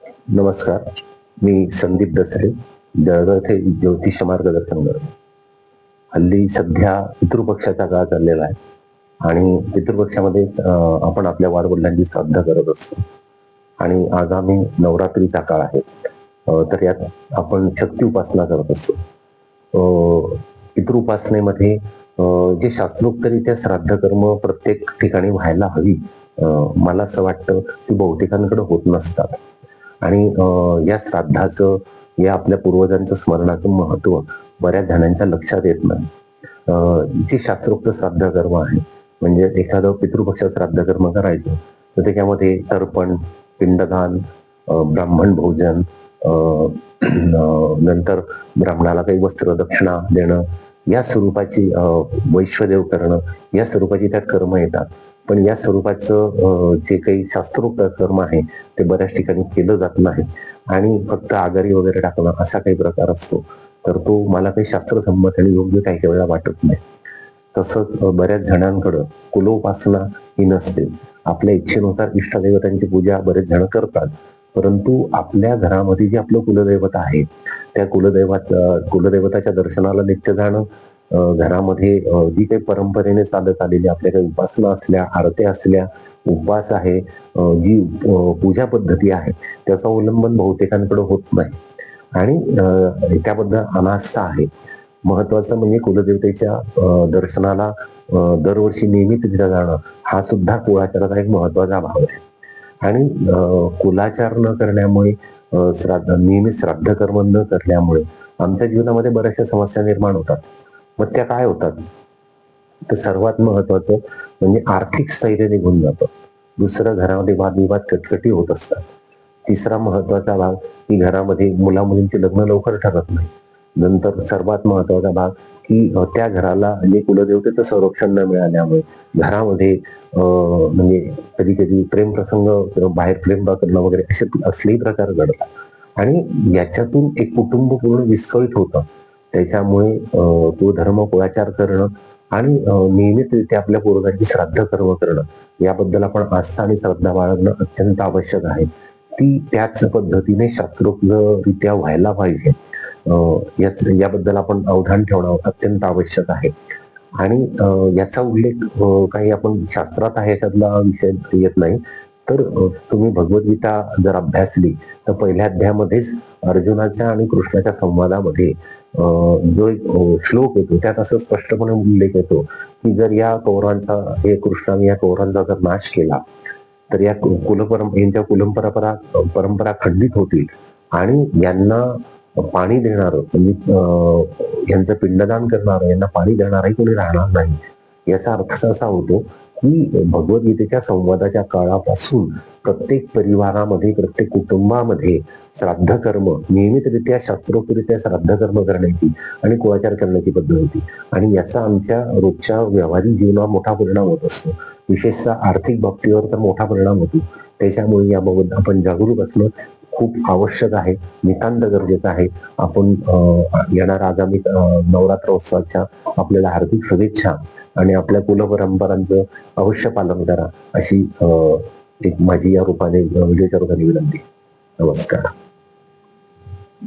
नमस्कार. मी संदीप दसरे, जळगाव येथे ज्योतिष मार्गदर्शन करतो. हल्ली सध्या पितृपक्षाचा काळ चाललेला आहे आणि पितृपक्षामध्ये आपण आपल्या वाडवडिलांची श्राद्ध करत असतो आणि आगामी नवरात्रीचा काळ आहे. तर यात आपण शक्ती उपासना करत असतो. पितृउपासनेमध्ये जे शास्त्रोक्तरित्या श्राद्ध कर्म प्रत्येक ठिकाणी व्हायला हवी, मला असं वाटतं की बहुतेकांकडे होत नसतात. आणि या श्राद्धाचं, या आपल्या पूर्वजांचं स्मरणाचं महत्व बऱ्याच जणांच्या लक्षात येत नाही. जे शास्त्रोक्त श्राद्ध कर्म आहे, म्हणजे एखादं पितृपक्षात श्राद्ध कर्म करायचं, तर त्याच्यामध्ये तर्पण, पिंडदान, ब्राह्मण भोजन, नंतर ब्राह्मणाला काही वस्त्र दक्षिणा देणं, या स्वरूपाची वैश्वदेव करणं, या स्वरूपाची त्यात कर्म येतात. पण या स्वरूपाचं जे काही शास्त्रोक्त कर्म आहे ते बऱ्याच ठिकाणी केलं जात नाही आणि फक्त आगारी वगैरे टाकणं असा काही प्रकार असतो. तर तो मला काही शास्त्रसंमत आणि योग्य काही काही वेळा वाटत नाही. तसंच बऱ्याच जणांकडं कुलोपासना ही नसते. आपल्या इच्छेनुसार इष्टदैवतांची पूजा बरेच जण करतात, परंतु आपल्या घरामध्ये जे आपलं कुलदैवत आहे, त्या कुलदैवताच्या दर्शनाला नित्य जाणं, घरामध्ये जी काही परंपरेने चालत आलेली आपल्या काही उपासना असल्या, आरत्या असल्या, उपवास आहे, जी पूजा पद्धती आहे, त्याचं अवलंबन बहुतेकांकडे होत नाही आणि त्याबद्दल अनास्था आहे. महत्वाचं म्हणजे कुलदेवतेच्या दर्शनाला दरवर्षी नियमितरित्या जाणं, हा सुद्धा कुळाचाराचा एक महत्वाचा भाग आहे. आणि कुलाचार न करण्यामुळे, नियमित श्राद्ध कर्म न करण्यामुळे आमच्या जीवनामध्ये बऱ्याचशा समस्या निर्माण होतात. मग त्या काय होतात? तर सर्वात महत्वाचं म्हणजे आर्थिक स्थैर्य निघून जातं. दुसरं, घरामध्ये वादविवाद कटकटी होत असतात. तिसरा महत्वाचा भाग की घरामध्ये मुला-मुलींची लग्न लवकर ठरत नाही. नंतर सर्वात महत्वाचा भाग की त्या घराला म्हणजे कुलदेवतेचं संरक्षण न मिळाल्यामुळे घरामध्ये म्हणजे कधी-कधी प्रेमप्रसंग किंवा बाहेर प्रेम करणं वगैरे असे असलेही प्रकार घडतात आणि याच्यातून एक कुटुंब पूर्ण विस्कळीत होतं. त्याच्यामुळे कुळधर्म, कुळाचार करणं आणि नियमितरित्या आपल्या पूर्वजांची श्राद्ध कर्म करणं, याबद्दल आपण आस्था आणि श्रद्धा बाळगणं अत्यंत आवश्यक आहे. ती त्याच पद्धतीने शास्त्रोक्तरित्या व्हायला पाहिजे. याबद्दल आपण अवधान ठेवणं अत्यंत आवश्यक आहे. आणि याचा उल्लेख काही आपण शास्त्रात आहे याच्यातला विषय येत नाही. तर तुम्ही भगवद्गीता जर अभ्यासली तर पहिल्या अध्यायामध्येच अर्जुनाच्या आणि कृष्णाच्या संवादामध्ये जो एक श्लोक येतो त्यात असं स्पष्टपणे उल्लेख येतो की जर या कौरवांचा, हे कृष्णाने या कौरवांचा जर नाश केला तर या यांच्या परंपरा खंडित होतील आणि यांना पाणी देणार, म्हणजे यांचं पिंडदान करणार, यांना पाणी देणारही कोणी राहणार नाही. याचा अर्थ असा होतो की भगवद्गीतेच्या संवादाच्या काळापासून प्रत्येक परिवारामध्ये, प्रत्येक कुटुंबामध्ये श्राद्ध कर्म, नियमितरित्या शास्त्रोक्तरित्या श्राद्ध कर्म करण्याची आणि कुळाचार करण्याची पद्धत होती आणि याचा आमच्या रोजच्या व्यावहारिक जीवनावर मोठा परिणाम होत असतो. विशेषतः आर्थिक बाबतीवर तर मोठा परिणाम होतो. त्याच्यामुळे याबाबत आपण जागरूक असणं खूप आवश्यक आहे, नितांत गरजेचं आहे. आपण येणाऱ्या आगामी नवरात्रोत्सवाच्या आपल्याला हार्दिक शुभेच्छा आणि आपल्या कुलपरंपरांचं अवश्य पालन करा, अशी एक माझी या रूपाने व्हिडिओच्या रूपाने विनंती. नमस्कार.